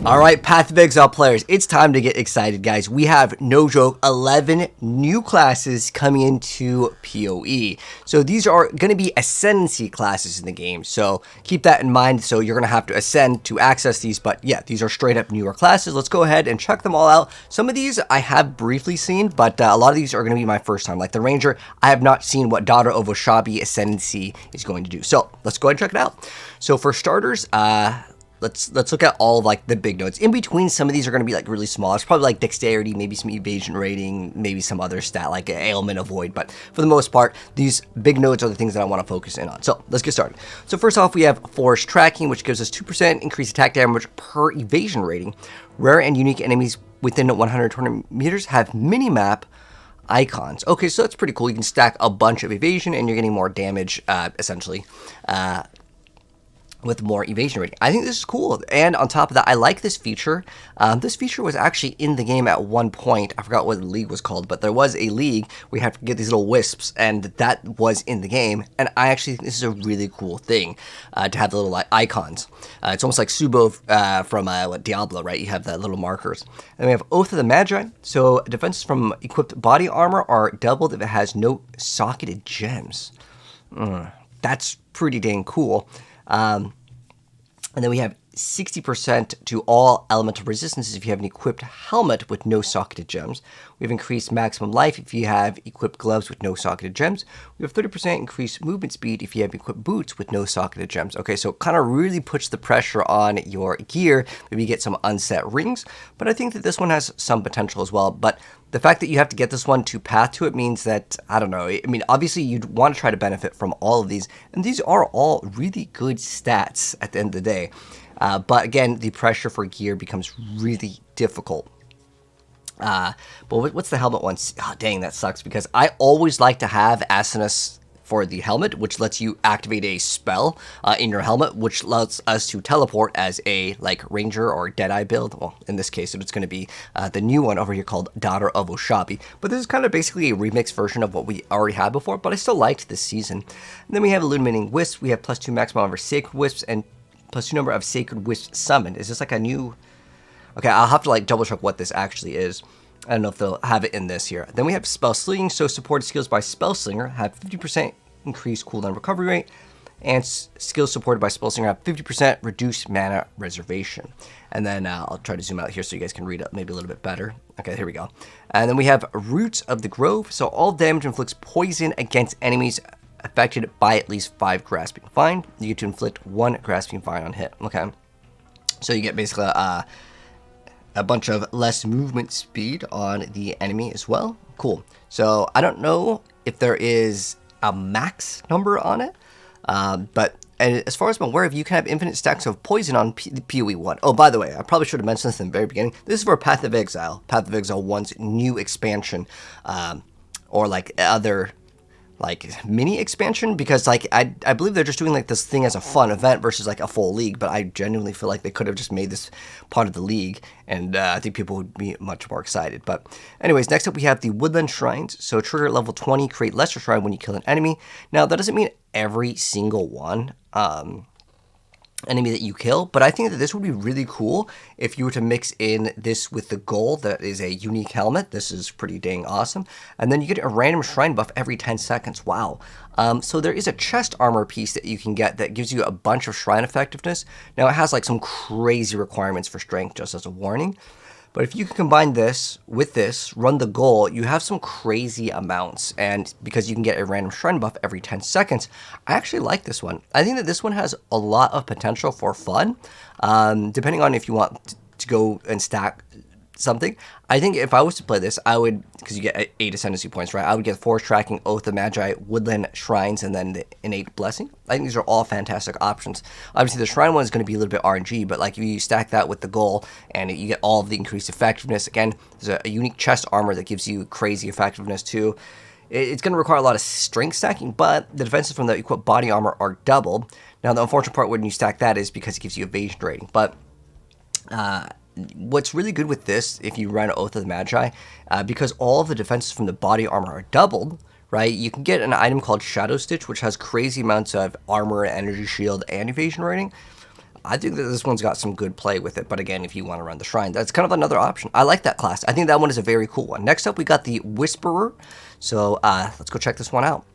All right, Path of Exile players, it's time to get excited, guys. We have, no joke, 11 new classes coming into PoE. So these are going to be Ascendency classes in the game. So keep that in mind. So you're going to have to ascend to access these. But yeah, these are straight up newer classes. Let's go ahead and check them all out. Some of these I have briefly seen, but a lot of these are going to be my first time. Like the Ranger, I have not seen what Daughter of Oshabi Ascendency is going to do. So let's go ahead and check it out. So for starters, Let's look at all of like the big nodes. In between, some of these are going to be like really small. It's probably like dexterity, maybe some evasion rating, maybe some other stat like ailment avoid. But for the most part, these big nodes are the things that I want to focus in on. So let's get started. So first off, we have force tracking, which gives us 2% increased attack damage per evasion rating. Rare and unique enemies within 120 meters have mini-map icons. Okay, so that's pretty cool. You can stack a bunch of evasion and you're getting more damage, essentially. With more evasion rating. I think this is cool. And on top of that, I like this feature. This feature was actually in the game at one point. I forgot what the league was called, but there was a league where you have to get these little wisps, and that was in the game. And I actually think this is a really cool thing to have the little icons. It's almost like Subo from Diablo, right? You have the little markers. And we have Oath of the Magi. So defenses from equipped body armor are doubled if it has no socketed gems. That's pretty dang cool. And then we have 60% to all elemental resistances if you have an equipped helmet with no socketed gems. We have increased maximum life if you have equipped gloves with no socketed gems. We have 30% increased movement speed if you have equipped boots with no socketed gems. Okay, so it kind of really puts the pressure on your gear. Maybe you get some unset rings, but I think that this one has some potential as well. But the fact that you have to get this one to path to it means that, I don't know, I mean, obviously you'd want to try to benefit from all of these, and these are all really good stats at the end of the day. But again, the pressure for gear becomes really difficult. But what's the helmet one? Oh, dang, that sucks, because I always like to have Ascendency for the helmet, which lets you activate a spell in your helmet, which allows us to teleport as a like Ranger or Deadeye build. Well, in this case, it's going to be the new one over here called Daughter of Oshabi. But this is kind of basically a remix version of what we already had before, but I still liked this season. And then we have Illuminating Wisps. We have +2 maximum number of Sacred Wisps and +2 number of Sacred Wisps summoned. Is this like a new... Okay, I'll have to like double check what this actually is. I don't know if they'll have it in this here. Then we have Spell Slinging. So supported skills by Spell Slinger have 50% increased cooldown recovery rate. And skills supported by Spell Slinger have 50% reduced mana reservation. And then I'll try to zoom out here so you guys can read it maybe a little bit better. Okay, here we go. And then we have Roots of the Grove. So all damage inflicts poison against enemies affected by at least 5 grasping fine. You get to inflict 1 grasping fine on hit. Okay, so you get basically a bunch of less movement speed on the enemy as well. Cool. So I don't know if there is a max number on it, but as far as I'm aware of, you can have infinite stacks of poison on PoE 1. Oh, by the way, I probably should have mentioned this in the very beginning. This is for Path of Exile. Path of Exile 1's new expansion, or like other like mini expansion, because like I believe they're just doing like this thing as a fun event versus like a full league, but I genuinely feel like they could have just made this part of the league, and I think people would be much more excited. But anyways, next up we have the Woodland Shrines. So trigger level 20, create lesser shrine when you kill an enemy. Now that doesn't mean every single one enemy that you kill, but I think that this would be really cool if you were to mix in this with the gold that is a unique helmet. This is pretty dang awesome. And then you get a random shrine buff every 10 seconds. Wow. So there is a chest armor piece that you can get that gives you a bunch of shrine effectiveness. Now it has like some crazy requirements for strength, just as a warning. But if you can combine this with this, run the goal, you have some crazy amounts. And because you can get a random shrine buff every 10 seconds, I actually like this one. I think that this one has a lot of potential for fun, depending on if you want to go and stack something. I think if I was to play this, I would, because you get 8 Ascendency points, right? I would get Forest Tracking, Oath of the Magi, Woodland Shrines, and then the Innate Blessing. I think these are all fantastic options. Obviously, the Shrine one is going to be a little bit RNG, but like if you stack that with the goal, and you get all of the increased effectiveness. Again, there's a unique chest armor that gives you crazy effectiveness too. It's going to require a lot of strength stacking, but the defenses from the equipped body armor are doubled. Now, the unfortunate part when you stack that is because it gives you evasion rating, but what's really good with this, if you run Oath of the Magi, because all of the defenses from the body armor are doubled, right? You can get an item called Shadow Stitch, which has crazy amounts of armor, energy shield, and evasion rating. I think that this one's got some good play with it, but again, if you want to run the Shrine, that's kind of another option. I like that class. I think that one is a very cool one. Next up, we got the Whisperer. So let's go check this one out.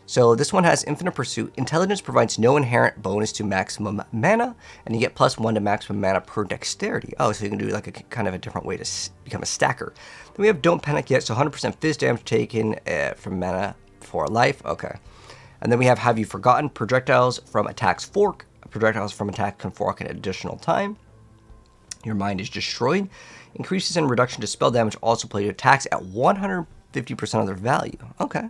So this one has Infinite Pursuit. Intelligence provides no inherent bonus to maximum mana, and you get +1 to maximum mana per dexterity. Oh, so you can do like a kind of a different way to become a stacker. Then we have Don't Panic Yet, so 100% fizz damage taken from mana for life. Okay. And then we have You Forgotten? Projectiles from attacks fork. Projectiles from attack can fork an additional time. Your mind is destroyed. Increases in reduction to spell damage also apply to attacks at 150% of their value. Okay.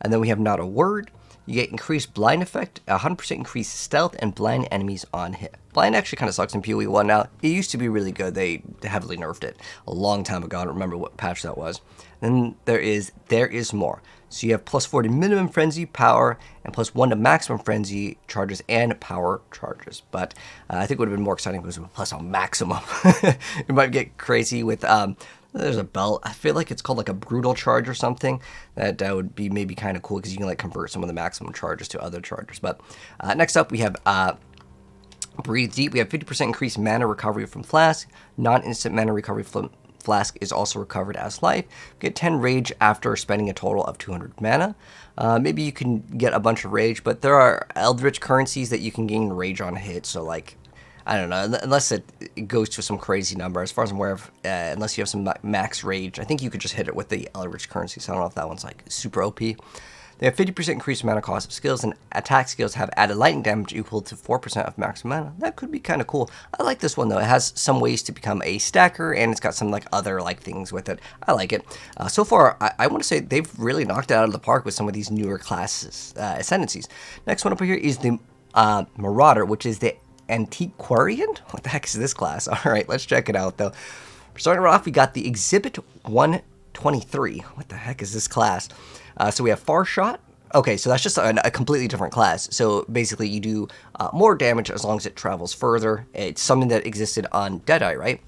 And then we have Not a Word. You get increased blind effect, 100% increased stealth, and blind enemies on hit. Blind actually kind of sucks in PoE 1 now. It used to be really good. They heavily nerfed it a long time ago. I don't remember what patch that was. Then there is more. So you have +4 to minimum frenzy power and +1 to maximum frenzy charges and power charges. But I think it would have been more exciting if it was plus a maximum. It might get crazy with there's a belt. I feel like it's called like a brutal charge or something. That would be maybe kind of cool because you can like convert some of the maximum charges to other charges. But next up we have Breathe Deep. We have 50% increased mana recovery from Flask. Non-instant mana recovery from Flask is also recovered as life. Get 10 rage after spending a total of 200 mana. Maybe you can get a bunch of rage, but there are Eldritch currencies that you can gain rage on hit. So like, I don't know, unless it goes to some crazy number. As far as I'm aware of, unless you have some max rage, I think you could just hit it with the Eldritch currency. So I don't know if that one's like super OP. They have 50% increased mana cost of skills, and attack skills have added lightning damage equal to 4% of max mana. That could be kind of cool. I like this one though. It has some ways to become a stacker, and it's got some like other like things with it. I like it. So far, I want to say they've really knocked it out of the park with some of these newer classes, Ascendancies. Next one up here is the Marauder, which is the Antiquarian? What the heck is this class? All right, let's check it out though. Starting off, we got the Exhibit 123. What the heck is this class? So we have Far Shot. Okay, so that's just a completely different class. So basically you do more damage as long as it travels further. It's something that existed on Deadeye, right?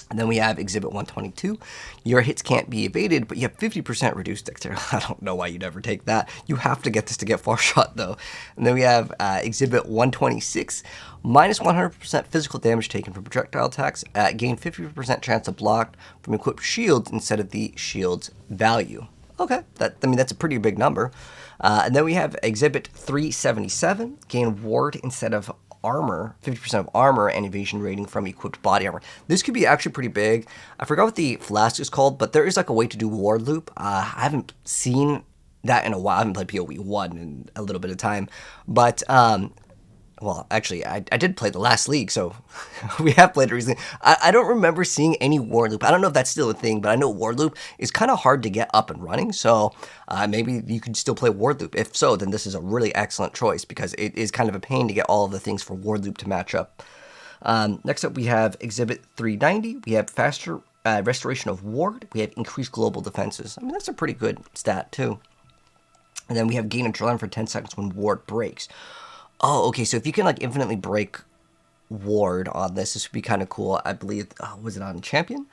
And then we have Exhibit 122. Your hits can't be evaded, but you have 50% reduced dexterity. I don't know why you'd ever take that. You have to get this to get Far Shot, though. And then we have Exhibit 126. Minus 100% physical damage taken from projectile attacks. Gain 50% chance to block from equipped shields instead of the shield's value. Okay, that's a pretty big number. And then we have Exhibit 377. Gain ward instead of armor, 50% of armor and evasion rating from equipped body armor. This could be actually pretty big. I forgot what the flask is called, but there is like a way to do ward loop. I haven't seen that in a while. I haven't played PoE 1 in a little bit of time, but well, actually, I did play the last league, so we have played it recently. I don't remember seeing any ward loop. I don't know if that's still a thing, but I know ward loop is kind of hard to get up and running, so maybe you could still play ward loop. If so, then this is a really excellent choice because it is kind of a pain to get all of the things for ward loop to match up. Next up, we have Exhibit 390. We have faster restoration of ward. We have increased global defenses. I mean, that's a pretty good stat, too. And then we have gain adrenaline for 10 seconds when ward breaks. Oh, okay, so if you can, like, infinitely break ward on this would be kind of cool. I believe, was it on Champion?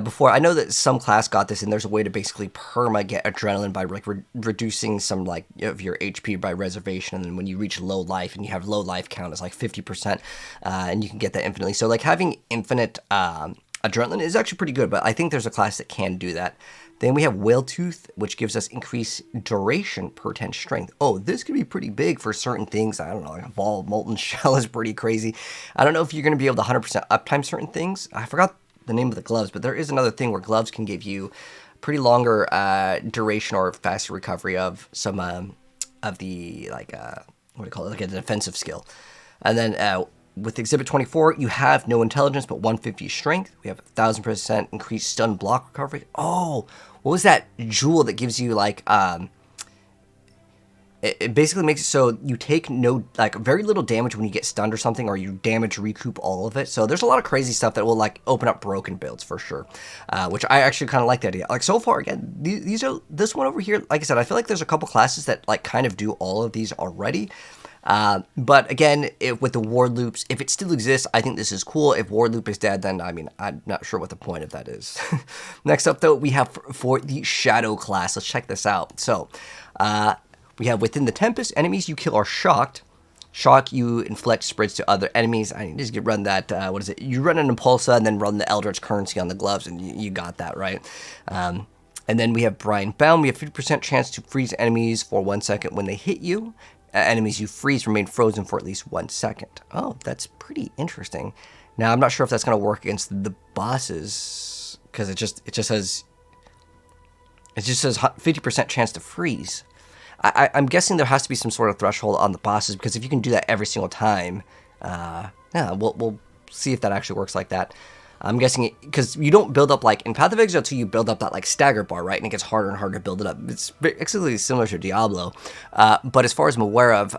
Before, I know that some class got this, and there's a way to basically perma get adrenaline by, like, reducing some, like, of your HP by reservation, and then when you reach low life, and you have low life count, it's like 50%, and you can get that infinitely. So, like, having infinite adrenaline is actually pretty good, but I think there's a class that can do that. Then we have Whale Tooth, which gives us increased duration per 10 strength. Oh, this could be pretty big for certain things. I don't know, like Evolved Molten Shell is pretty crazy. I don't know if you're going to be able to 100% uptime certain things. I forgot the name of the gloves, but there is another thing where gloves can give you pretty longer duration or faster recovery of some of the, like, what do you call it, like a defensive skill. And then with Exhibit 24, you have no intelligence, but 150 strength. We have 1,000% increased stun block recovery. Oh, what was that jewel that gives you, like, it basically makes it so you take no, like, very little damage when you get stunned or something, or you damage recoup all of it. So there's a lot of crazy stuff that will, like, open up broken builds for sure, which I actually kind of like the idea. Like, so far, again, this one over here, like I said, I feel like there's a couple classes that, like, kind of do all of these already. But again, with the ward loops, if it still exists, I think this is cool. If ward loop is dead, then I mean, I'm not sure what the point of that is. Next up, though, we have for the Shadow class. Let's check this out. So, we have within the Tempest, enemies you kill are shocked. Shock you inflict spreads to other enemies. I just run that, what is it? You run an Impulsa and then run the Eldritch Currency on the gloves, and you got that, right? And then we have Brian Bound. We have 50% chance to freeze enemies for 1 second when they hit you. Enemies you freeze remain frozen for at least 1 second. Oh, that's pretty interesting. Now, I'm not sure if that's going to work against the bosses, because it just says 50% chance to freeze. I'm guessing there has to be some sort of threshold on the bosses, because if you can do that every single time, yeah, we'll see if that actually works like that. I'm guessing because you don't build up, like in Path of Exile 2, you build up that like stagger bar, right? And it gets harder and harder to build it up. It's basically similar to Diablo, but as far as I'm aware of,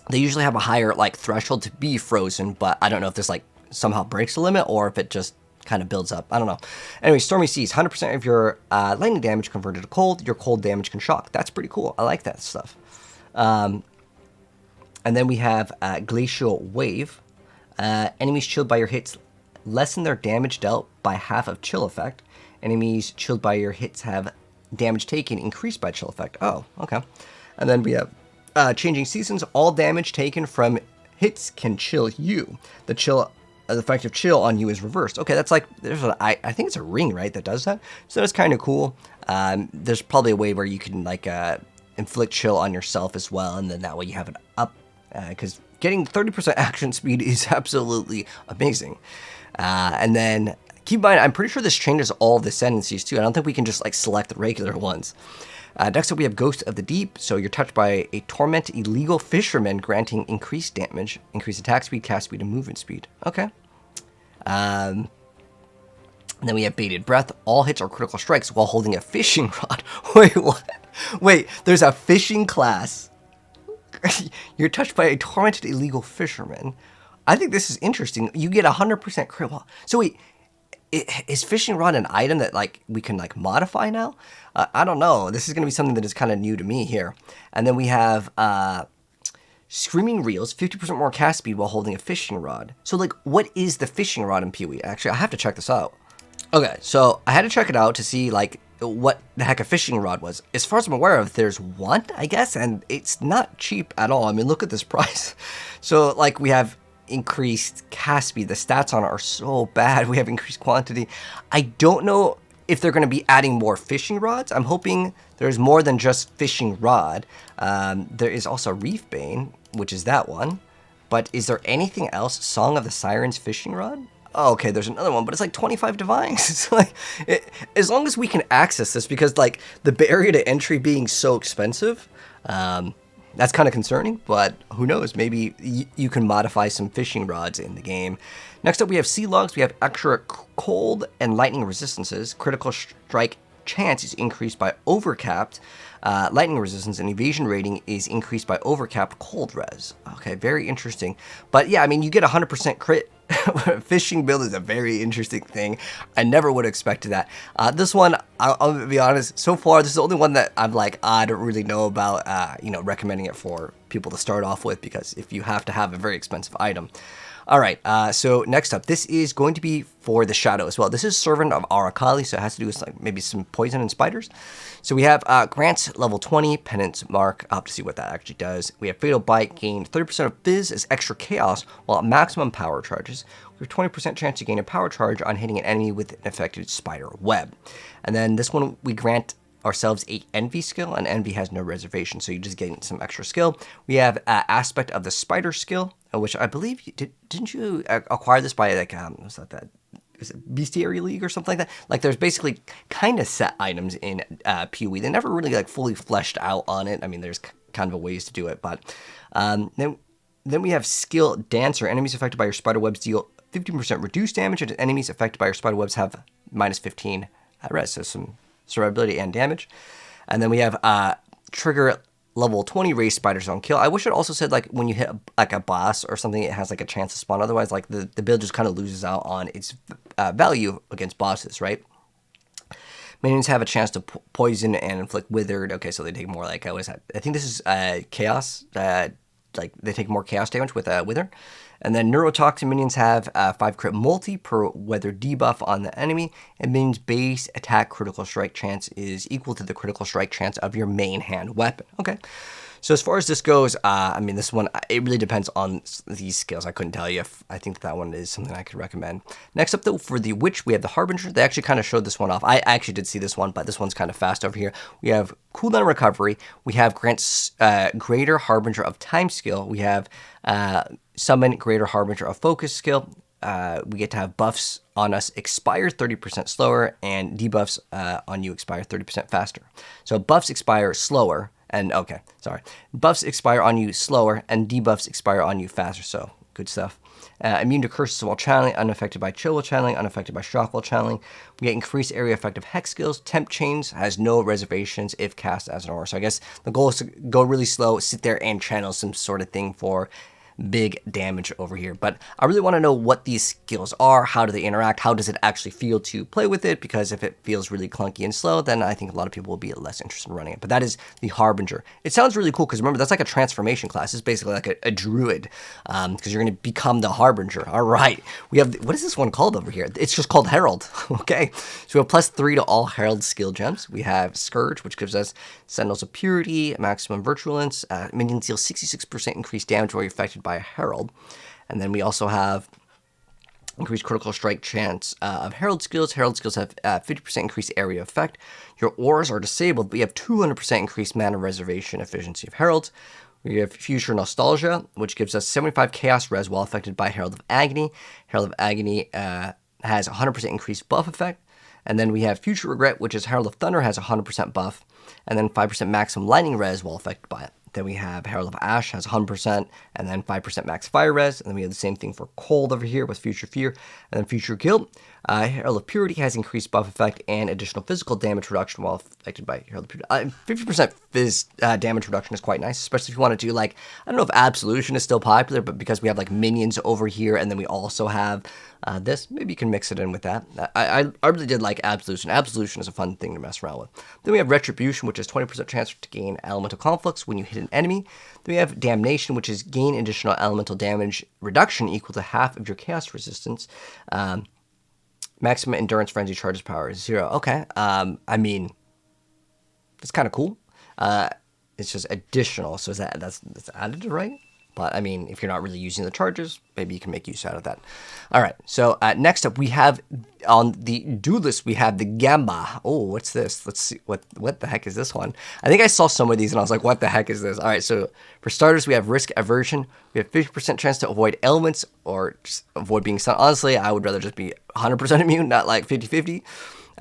they usually have a higher like threshold to be frozen. But I don't know if this like somehow breaks the limit or if it just kind of builds up. I don't know. Anyway, Stormy Seas, 100% of your lightning damage converted to cold. Your cold damage can shock. That's pretty cool. I like that stuff. And then we have Glacial Wave. Enemies chilled by your hits lessen their damage dealt by half of chill effect. Enemies chilled by your hits have damage taken increased by chill effect. Oh, okay. And then we have Changing Seasons. All damage taken from hits can chill you. The effect of chill on you is reversed. Okay, that's like, I think it's a ring, right, that does that? So that's kind of cool. There's probably a way where you can like inflict chill on yourself as well, and then that way you have it up, because getting 30% action speed is absolutely amazing. And then keep in mind, I'm pretty sure this changes all of the ascendancies too. I don't think we can just like select the regular ones. Next up, we have Ghost of the Deep. So you're touched by a torment illegal fisherman, granting increased damage, increased attack speed, cast speed, and movement speed. Okay. And then we have Baited Breath. All hits are critical strikes while holding a fishing rod. Wait, what? Wait, there's a fishing class. You're touched by a tormented illegal fisherman. I think this is interesting. You get 100% crit. So wait, is fishing rod an item that like we can like modify now? I don't know. This is going to be something that is kind of new to me here. And then we have Screaming Reels, 50% more cast speed while holding a fishing rod. So like, what is the fishing rod in PoE? Actually, I have to check this out. Okay, so I had to check it out to see like what the heck a fishing rod was. As far as I'm aware of, there's one, I guess, and it's not cheap at all. I mean, look at this price. So like we have increased cast speed. The stats on it are so bad. We have increased quantity. I don't know if they're going to be adding more fishing rods. I'm hoping there's more than just fishing rod. There is also Reef Bane, which is that one. But is there anything else? Song of the Sirens fishing rod? Oh, okay, there's another one, but it's like 25 divines. It's like, as long as we can access this, because like the barrier to entry being so expensive, that's kind of concerning, but who knows? Maybe you can modify some fishing rods in the game. Next up, we have Sea Logs. We have extra cold and lightning resistances. Critical strike chance is increased by overcapped lightning resistance, and evasion rating is increased by overcapped cold res. Okay, very interesting. But yeah, I mean, you get 100% crit. Fishing build is a very interesting thing. I never would have expected that. This one, I'll be honest, so far this is the only one that I'm like, I don't really know about, recommending it for people to start off with, because if you have to have a very expensive item. All right, so next up, this is going to be for the Shadow as well. This is Servant of Arakali, so it has to do with like maybe some poison and spiders. So we have Grants level 20, Penance Mark. I'll have to see what that actually does. We have Fatal Bite, gain 30% of Fizz as extra chaos while at maximum power charges. We have 20% chance to gain a power charge on hitting an enemy with an affected spider web. And then this one, we grant ourselves a Envy skill, and Envy has no reservation, so you just gain some extra skill. We have Aspect of the Spider skill, which I believe didn't you acquire this by like was it Bestiary League or something like that? Like there's basically kind of set items in PoE. They never really like fully fleshed out on it. I mean, there's kind of a ways to do it, but then we have Skill Dancer. Enemies affected by your spider webs deal 15% reduced damage, and enemies affected by your spider webs have minus 15 res, so some survivability and damage. And then we have trigger level 20 raised spiders on kill. I wish it also said like when you hit like a boss or something, it has like a chance to spawn. Otherwise, like the build just kind of loses out on its value against bosses, right? Minions have a chance to poison and inflict withered. Okay, so they take more like, what is that? I think this is chaos. Like they take more chaos damage with wither. And then neurotoxin minions have 5 crit multi per weather debuff on the enemy. And minions base attack critical strike chance is equal to the critical strike chance of your main hand weapon. Okay, So as far as this goes, I mean, this one, it really depends on these skills. I couldn't tell you if I think that one is something I could recommend. Next up, though, for the Witch, we have the Harbinger. They actually kind of showed this one off. I actually did see this one, but this one's kind of fast over here. We have cooldown recovery. We have grants greater Harbinger of time skill. We have summon greater Harbinger of focus skill. We get to have buffs on us expire 30% slower, and debuffs on you expire 30% faster. So buffs expire slower, and buffs expire on you slower, and debuffs expire on you faster. So good stuff. Immune to curses while channeling, unaffected by chill while channeling, unaffected by shock while channeling. We get increased area effective hex skills. Temp chains has no reservations if cast as an aura. So I guess the goal is to go really slow, sit there and channel some sort of thing for big damage over here. But I really want to know what these skills are. How do they interact? How does it actually feel to play with it? Because if it feels really clunky and slow, then I think a lot of people will be less interested in running it. But that is the Harbinger. It sounds really cool because remember, that's like a transformation class. It's basically like a druid because you're going to become the Harbinger. All right. We have, what is this one called over here? It's just called Herald. Okay. So we have +3 to all Herald skill gems. We have Scourge, which gives us Sentinels of Purity, maximum virulence. Minions deal 66% increased damage while you're affected by a Herald. And then we also have increased critical strike chance of Herald skills. Herald skills have 50% increased area effect. Your auras are disabled, but you have 200% increased mana reservation efficiency of Heralds. We have Future Nostalgia, which gives us 75 Chaos Res while affected by Herald of Agony. Herald of Agony has 100% increased buff effect. And then we have Future Regret, which is Herald of Thunder, has 100% buff. And then 5% maximum lightning res while affected by it. Then we have Herald of Ash, has 100%, and then 5% max fire res. And then we have the same thing for Cold over here with Future Fear. And then Future Guilt. Herald of Purity has increased buff effect and additional physical damage reduction while affected by Herald of Purity. 50% damage reduction is quite nice, especially if you want to do, like, I don't know if Absolution is still popular, but because we have, like, minions over here, and then we also have this, maybe you can mix it in with that. I really did like Absolution. Absolution is a fun thing to mess around with. Then we have Retribution, which is 20% chance to gain elemental conflicts when you hit an enemy. Then we have Damnation, which is gain additional elemental damage reduction equal to half of your chaos resistance. Maximum endurance frenzy charges power is 0. Okay. I mean, that's kind of cool. It's just additional, so that's added, right? But I mean, if you're not really using the charges, maybe you can make use out of that. All right. So next up, we have on the do list, we have the Gamba. Oh, what's this? Let's see. What the heck is this one? I think I saw some of these and I was like, what the heck is this? All right. So for starters, we have Risk Aversion. We have 50% chance to avoid elements or just avoid being stunned. Honestly, I would rather just be 100% immune, not like 50-50.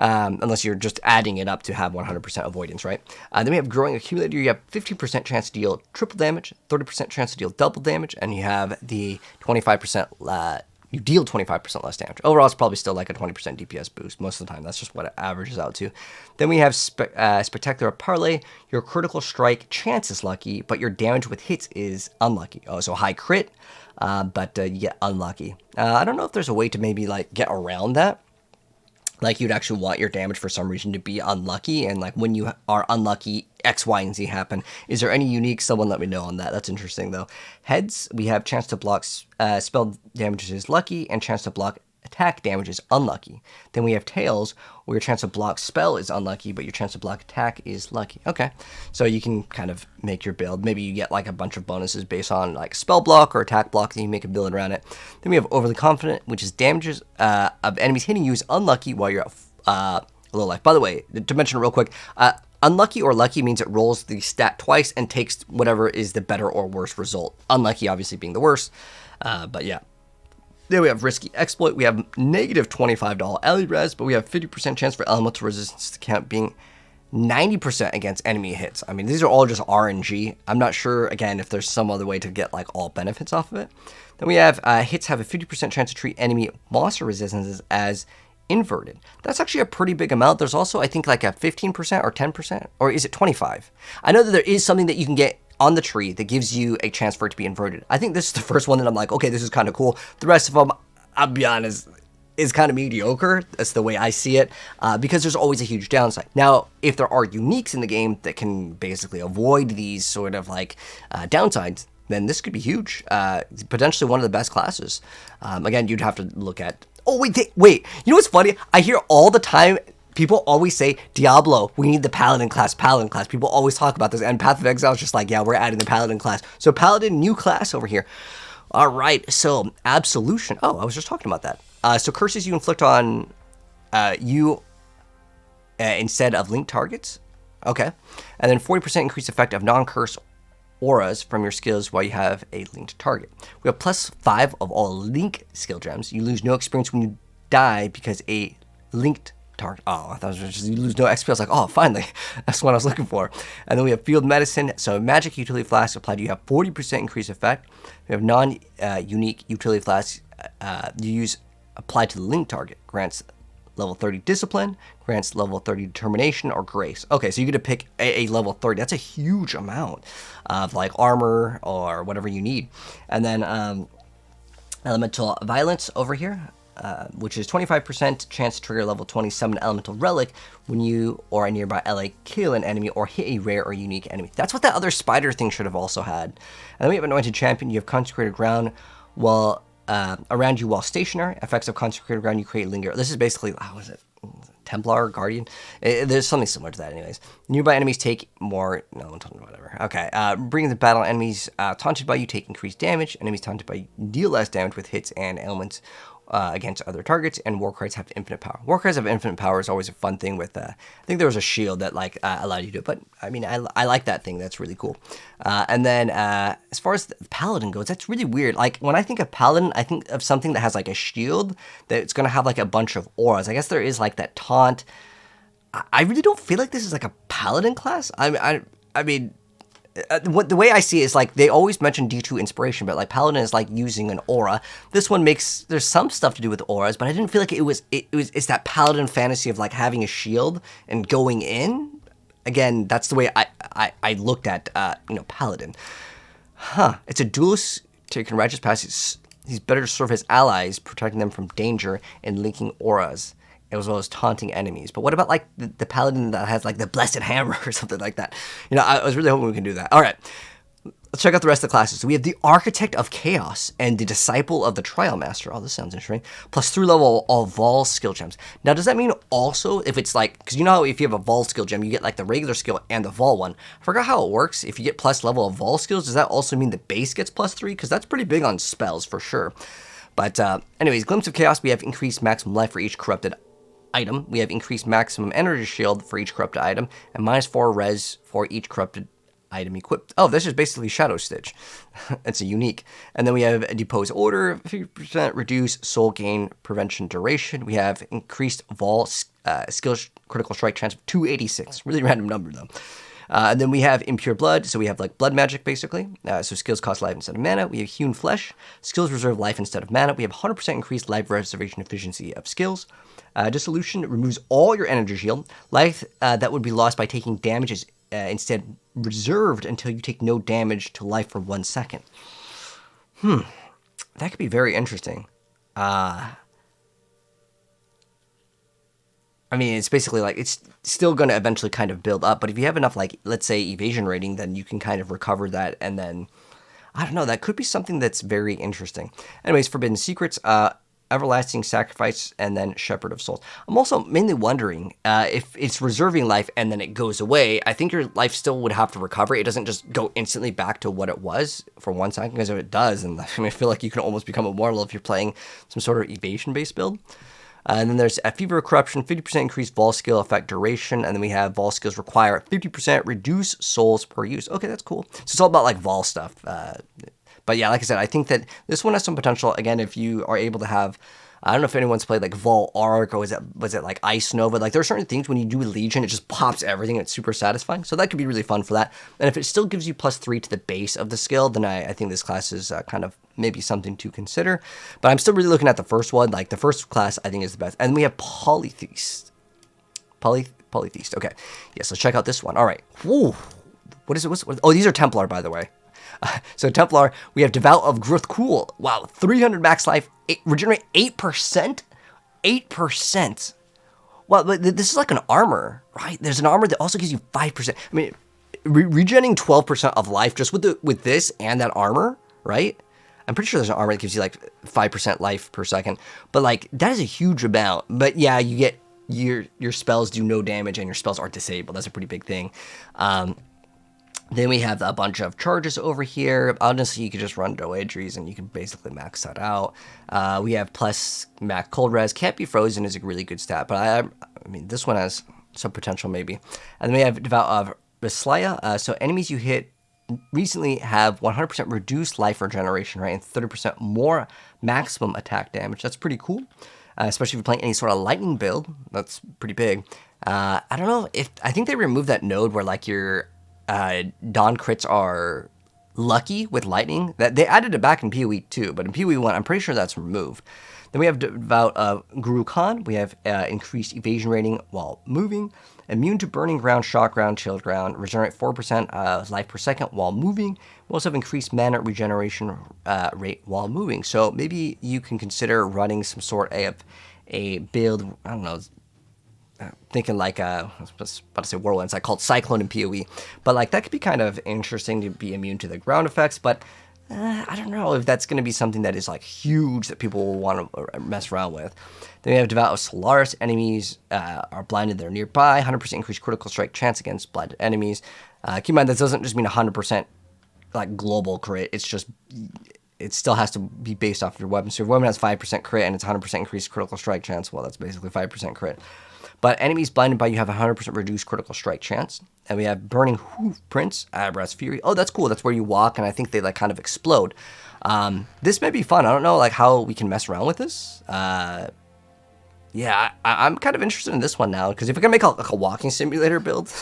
Unless you're just adding it up to have 100% avoidance, right? Then we have Growing Accumulator. You have 50% chance to deal triple damage, 30% chance to deal double damage, and you have the 25%, you deal 25% less damage. Overall, it's probably still like a 20% DPS boost most of the time. That's just what it averages out to. Then we have Spectacular Parlay. Your critical strike chance is lucky, but your damage with hits is unlucky. Oh, so high crit, but you get unlucky. I don't know if there's a way to maybe like get around that. Like, you'd actually want your damage for some reason to be unlucky, and like when you are unlucky, X, Y, and Z happen. Is there any unique? Someone let me know on that. That's interesting, though. Heads, we have chance to block spell damage is lucky, and chance to block attack damage is unlucky. Then we have Tails, where your chance to block spell is unlucky, but your chance to block attack is lucky. Okay, so you can kind of make your build. Maybe you get like a bunch of bonuses based on like spell block or attack block, and you make a build around it. Then we have Overly Confident, which is damages of enemies hitting you is unlucky while you're at low life. By the way, to mention real quick, unlucky or lucky means it rolls the stat twice and takes whatever is the better or worse result. Unlucky obviously being the worst, but yeah. Then we have Risky Exploit. We have negative $25 ally res, but we have 50% chance for elemental resistance to count being 90% against enemy hits. I mean, these are all just RNG. I'm not sure, again, if there's some other way to get like all benefits off of it. Then we have hits have a 50% chance to treat enemy monster resistances as inverted. That's actually a pretty big amount. There's also, I think, like a 15% or 10%, or is it 25? I know that there is something that you can get on the tree that gives you a chance for it to be inverted. I think this is the first one that I'm like, okay, this is kind of cool. The rest of them, I'll be honest, is kind of mediocre. That's the way I see it, because there's always a huge downside. Now, if there are uniques in the game that can basically avoid these sort of like downsides, then this could be huge. Potentially one of the best classes. Again, you'd have to look at... Oh, wait. You know what's funny? I hear all the time people always say, Diablo, we need the Paladin class, Paladin class. People always talk about this, and Path of Exile is just like, yeah, we're adding the Paladin class. So Paladin, new class over here. All right, so Absolution. Oh, I was just talking about that. So curses you inflict on you instead of linked targets. Okay. And then 40% increased effect of non-curse auras from your skills while you have a linked target. We have +5 of all link skill gems. You lose no experience when you die because a linked target. Oh, I thought it was just you lose no XP. I was like, oh, finally. That's what I was looking for. And then we have Field Medicine. So Magic Utility Flask applied, you have 40% increased effect. We have non-unique Utility Flask you use applied to the linked target. Grants level 30 Discipline, grants level 30 Determination or Grace. Okay, so you get to pick a level 30. That's a huge amount of like armor or whatever you need. And then Elemental Violence over here, which is 25% chance to trigger level 27 Elemental Relic when you or a nearby ally kill an enemy or hit a rare or unique enemy. That's what that other spider thing should have also had. And then we have Anointed Champion. You have Consecrated Ground while around you while stationary. Effects of Consecrated Ground you create linger. This is basically, how is it? Templar, Guardian? There's something similar to that anyways. Nearby enemies take more, no, whatever. Okay, bring the battle enemies taunted by you take increased damage. Enemies taunted by you deal less damage with hits and ailments against other targets, and war cards have infinite power. War cards have infinite power is always a fun thing with, I think there was a shield that like allowed you to do it, but I mean, I like that thing. That's really cool. And then as far as the Paladin goes, that's really weird. Like when I think of Paladin, I think of something that has like a shield that's going to have like a bunch of auras. I guess there is like that taunt. I really don't feel like this is like a Paladin class. I mean, the way I see it is like they always mention D2 inspiration, but like Paladin is like using an aura. This one there's some stuff to do with auras, but I didn't feel like it's that Paladin fantasy of like having a shield and going in. Again, that's the way I looked at Paladin. It's a duelist taking righteous pass. He's better to serve his allies, protecting them from danger and linking auras, as well as taunting enemies. But what about like the Paladin that has like the Blessed Hammer or something like that? I was really hoping we can do that. All right, let's check out the rest of the classes. So we have the Architect of Chaos and the Disciple of the Trial Master. Oh, this sounds interesting. Plus 3 level of Vol skill gems. Now, does that mean also if it's like, because you know how if you have a Vol skill gem, you get like the regular skill and the Vol one. I forgot how it works. If you get plus level of Vol skills, does that also mean the base gets +3? Because that's pretty big on spells for sure. But anyways, Glimpse of Chaos, we have increased maximum life for each corrupted item. We have increased maximum energy shield for each corrupted item, and -4 res for each corrupted item equipped. Oh, this is basically Shadow Stitch. It's a unique. And then we have a Depose Order, 50% reduce soul gain prevention duration. We have increased Vol skill critical strike chance of 286. Really random number though. And then we have Impure Blood, so we have like blood magic basically. So skills cost life instead of mana. We have Hewn Flesh, skills reserve life instead of mana. We have 100% increased life reservation efficiency of skills. Dissolution removes all your energy shield. Life that would be lost by taking damage is instead reserved until you take no damage to life for 1 second. That could be very interesting. I mean, it's basically like, it's still going to eventually kind of build up, but if you have enough, like, let's say evasion rating, then you can kind of recover that, and then, I don't know, that could be something that's very interesting. Anyways, Forbidden Secrets, Everlasting Sacrifice, and then Shepherd of Souls. I'm also mainly wondering if it's reserving life and then it goes away. I think your life still would have to recover. It doesn't just go instantly back to what it was for 1 second, because if it does, and I feel like you can almost become immortal if you're playing some sort of evasion-based build. And then there's a Fever of Corruption, 50% increased Vol skill effect duration, and then we have Vol skills require 50% reduce souls per use. Okay, that's cool. So it's all about like Vol stuff. But yeah, like I said, I think that this one has some potential. Again, if you are able to have, I don't know if anyone's played like Vol Arc, or was it like Ice Nova? Like there are certain things when you do Legion, it just pops everything. And it's super satisfying. So that could be really fun for that. And if it still gives you +3 to the base of the skill, then I think this class is kind of maybe something to consider. But I'm still really looking at the first one. Like the first class, I think is the best. And we have Polytheist. Polytheist. Okay. Yes, let's check out this one. All right. Whoa. What is it? Oh, these are Templar, by the way. So Templar, we have Devout of Gruthkul. Wow, 300 max life, regenerate 8%? 8%. Well, this is like an armor, right? There's an armor that also gives you 5%. I mean, regenerating 12% of life just with this and that armor, right? I'm pretty sure there's an armor that gives you like 5% life per second. But like, that is a huge amount. But yeah, you get your spells do no damage and your spells are disabled. That's a pretty big thing. Then we have a bunch of charges over here. Honestly, you could just run Doedries and you can basically max that out. We have plus max cold res. Can't be frozen is a really good stat, but I mean, this one has some potential maybe. And then we have Devout of Phrecia. So enemies you hit recently have 100% reduced life regeneration, right? And 30% more maximum attack damage. That's pretty cool. Especially if you're playing any sort of lightning build. That's pretty big. I don't know if, I think they removed that node where like your Dawn crits are lucky with lightning. That they added it back in PoE 2, but in PoE 1, I'm pretty sure that's removed. Then we have Devout of Guru Khan. We have increased evasion rating while moving. Immune to burning ground, shock ground, chilled ground. Regenerate 4% life per second while moving. We also have increased mana regeneration rate while moving. So maybe you can consider running some sort of a build, I don't know, thinking like I was about to say Whirlwinds, I called Cyclone in PoE, but like that could be kind of interesting to be immune to the ground effects, but I don't know if that's going to be something that is like huge that people will want to mess around with. Then we have Devout of Solaris. Enemies are blinded, they're nearby. 100% increased critical strike chance against blinded enemies. Keep in mind, that doesn't just mean 100% like global crit. It's just, it still has to be based off of your weapon. So if your weapon has 5% crit and it's 100% increased critical strike chance, well, that's basically 5% crit. But enemies blinded by you have a 100% reduced critical strike chance. And we have Burning Hoof Prints, Abras Fury. Oh, that's cool. That's where you walk, and I think they like kind of explode. This may be fun. I don't know like how we can mess around with this. Yeah, I'm kind of interested in this one now, because if we can make like a walking simulator build,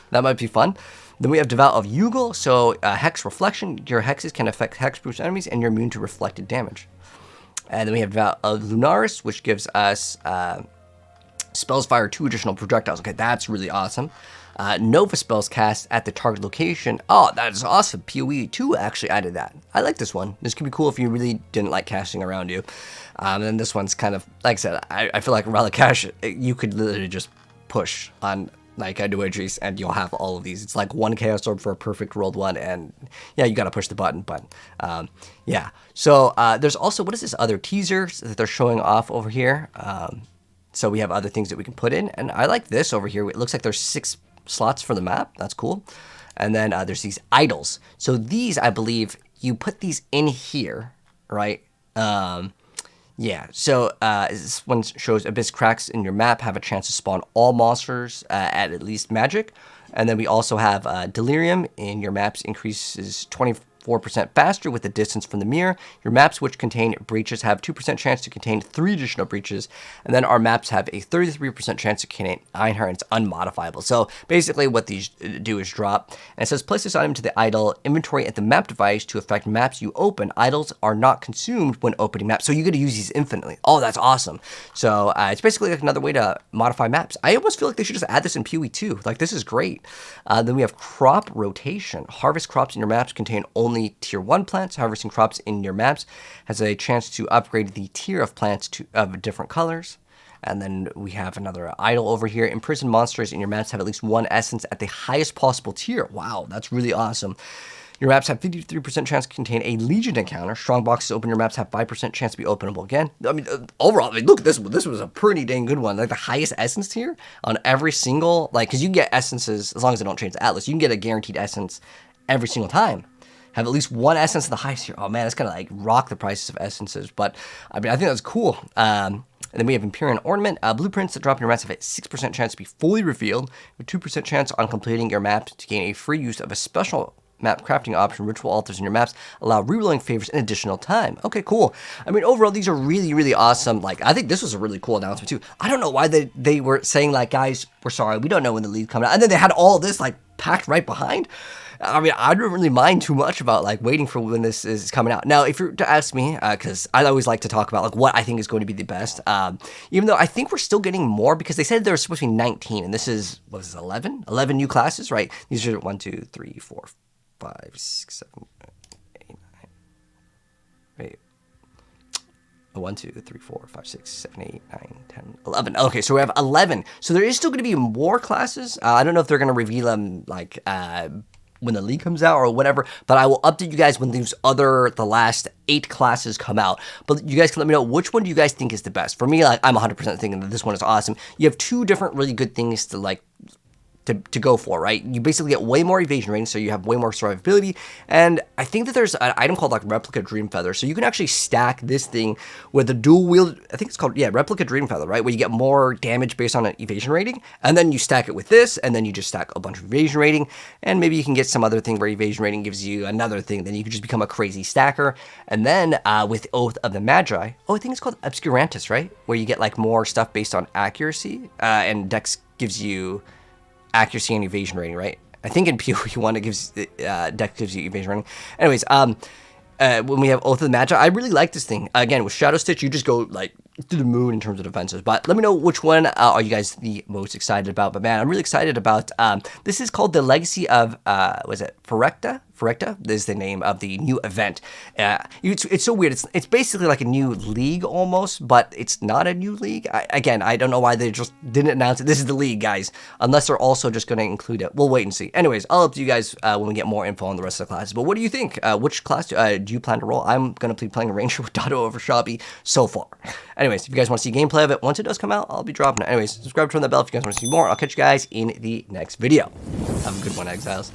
that might be fun. Then we have Devout of Yugioh. So Hex Reflection. Your hexes can affect hex-proof enemies, and you're immune to reflected damage. And then we have Devout of Lunaris, which gives us spells fire 2 additional projectiles. Okay, that's really awesome. Nova spells cast at the target location. Oh, that is awesome. PoE 2 actually added that. I like this one. This could be cool if you really didn't like casting around you. And then this one's kind of, like I said, I feel like Relic Cache, you could literally just push on like a Doedries and you'll have all of these. It's like one Chaos Orb for a perfect rolled one, and yeah, you gotta push the button, but yeah. So there's also, what is this other teaser that they're showing off over here? So we have other things that we can put in, and I like this over here. It looks like there's 6 slots for the map. That's cool. And then there's these idols. So these, I believe, you put these in here, right? Yeah, so this one shows Abyss cracks in your map have a chance to spawn all monsters at least magic. And then we also have Delirium in your maps increases 24% faster with the distance from the mirror. Your maps which contain breaches have 2% chance to contain 3 additional breaches. And then our maps have a 33% chance to contain Einhar, and it's unmodifiable. So basically what these do is drop. And it says place this item to the idle inventory at the map device to affect maps you open. Idols are not consumed when opening maps. So you get to use these infinitely. Oh, that's awesome. So it's basically like another way to modify maps. I almost feel like they should just add this in PoE 2. Like, this is great. Then we have crop rotation. Harvest crops in your maps contain only tier 1 plants. Harvesting crops in your maps has a chance to upgrade the tier of plants of different colors. And then we have another idol over here. Imprisoned monsters in your maps have at least 1 essence at the highest possible tier. Wow, that's really awesome. Your maps have 53% chance to contain a Legion encounter. Strong boxes open your maps have 5% chance to be openable again. I mean, overall, I mean, look at this one. This was a pretty dang good one. Like, the highest essence tier on every single, like, because you can get essences, as long as they don't change the Atlas, you can get a guaranteed essence every single time. Have at least 1 essence in the highest tier. Oh man, it's gonna like rock the prices of essences. But I mean, I think that's cool. And then we have Empyrean Ornament. Blueprints that drop in your maps have a 6% chance to be fully revealed, with 2% chance on completing your map to gain a free use of a special map crafting option. Ritual altars in your maps allow rerolling favors an additional time. Okay, cool. I mean, overall, these are really, really awesome. Like, I think this was a really cool announcement too. I don't know why they were saying like, guys, we're sorry, we don't know when the league coming out, and then they had all this like packed right behind. I mean, I don't really mind too much about like waiting for when this is coming out. Now, if you're to ask me, because I always like to talk about like what I think is going to be the best, even though I think we're still getting more, because they said there was supposed to be 19, and this is, what is this, 11? 11 new classes, right? These are 1, 2, 3, 4, 5, 6, 7, 8, 9. Wait. 1, 2, 3, 4, 5, 6, 7, 8, 9, 10, 11. Okay, so we have 11. So there is still going to be more classes. I don't know if they're going to reveal them like when the league comes out or whatever, but I will update you guys when the last 8 classes come out. But you guys can let me know which one do you guys think is the best. For me, like, I'm 100% thinking that this one is awesome. You have 2 different really good things to like to go for, right? You basically get way more evasion range, so you have way more survivability, and I think that there's an item called like Replica Dream Feather, so you can actually stack this thing with a dual wield, I think it's called, yeah, Replica Dream Feather, right? Where you get more damage based on an evasion rating, and then you stack it with this, and then you just stack a bunch of evasion rating, and maybe you can get some other thing where evasion rating gives you another thing, then you can just become a crazy stacker. And then with Oath of the Magi, oh, I think it's called Obscurantis, right? Where you get like more stuff based on accuracy, and Dex gives you accuracy and evasion rating, right? I think in PoE1 it gives deck gives you evasion rating. Anyways, when we have Oath of the Magi, I really like this thing. Again, with Shadow Stitch, you just go like to the moon in terms of defenses. But let me know which one are you guys the most excited about. But man, I'm really excited about this is called the Legacy of was it Phrecia? Phrecia is the name of the new event. It's so weird. It's basically like a new league almost, but it's not a new league. Again, I don't know why they just didn't announce it. This is the league, guys. Unless they're also just going to include it. We'll wait and see. Anyways, I'll update you guys when we get more info on the rest of the classes. But what do you think? Which class do you plan to roll? I'm going to be playing a Ranger with Dotto over Shabby so far. Anyways, if you guys want to see gameplay of it, once it does come out, I'll be dropping it. Anyways, subscribe, turn that bell if you guys want to see more. I'll catch you guys in the next video. Have a good one, Exiles.